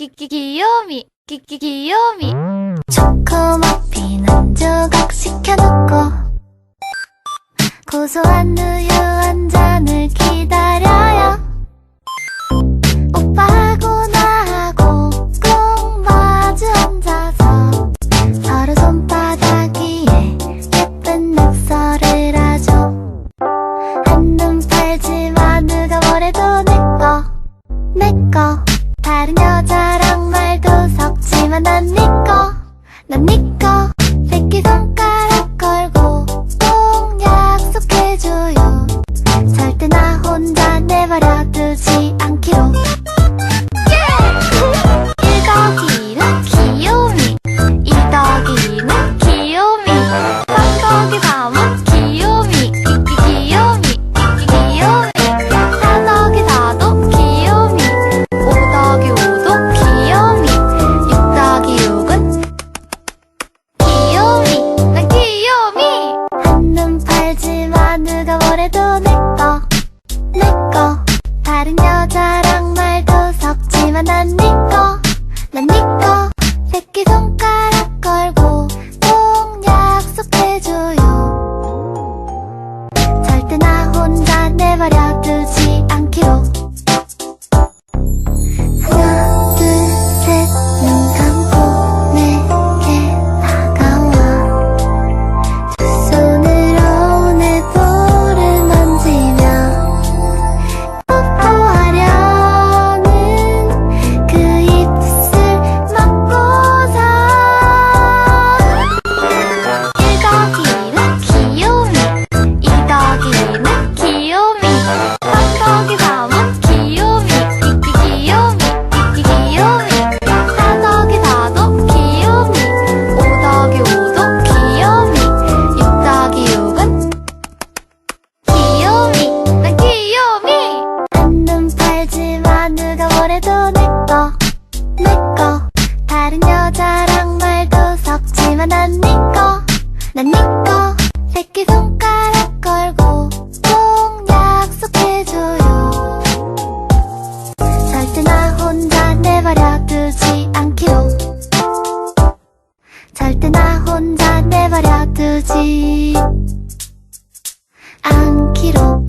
귀요미 귀요미. 초코머핀 한 조각 시켜놓고 고소한 우유 한 잔을 기다려요. 오빠하고 나하고 꼭 마주 앉아서 서로 손바닥 위에 예쁜 낙서를 하죠. 한눈 팔지마 누가 뭐래도 내꺼 다른 여자랑 말도 섞지만 난 니꺼 새끼손가락 걸고 꼭 약속해줘요. 절대 나 혼자 내버려두지 않기로. 1 더하기는 귀요미, 2 더하기는 귀요미, 3 더하기 3은 귀요미, 귀요미 4 더하기 4도 귀요미, 5 더하기 5도 귀요미, 6 더하기 6은 귀요미, 난 귀요미. 한눈 팔지마 누가 뭐래도 내꺼 다른 여자랑 말도 섞지만 난 니꺼 새끼손가락 걸고 꼭 약속해줘요. 절대 나 혼자 내버려두지 않기로. 하나 둘 셋 눈 감고 내게 다가와 두 손으로 내 볼을 만지며 뽀뽀하려는 그 입술 막고서 1 더하기는 귀요미, 2 더하기는 귀요미, 3 더하기 3은 귀요미, 귀요미 4 더하기 4도 귀요미, 5 더하기 5도 귀요미, 6 더하기 6은 귀요미, 난 귀요미. 한눈 팔지마 누가 뭐래도 내꺼 다른 여자랑 말도 섞지만 난 니꺼 새끼손가락 걸고 꼭 약속해줘요. 절대 나 혼자 내버려두지 않기로. 절대 나 혼자 내버려두지 않기로.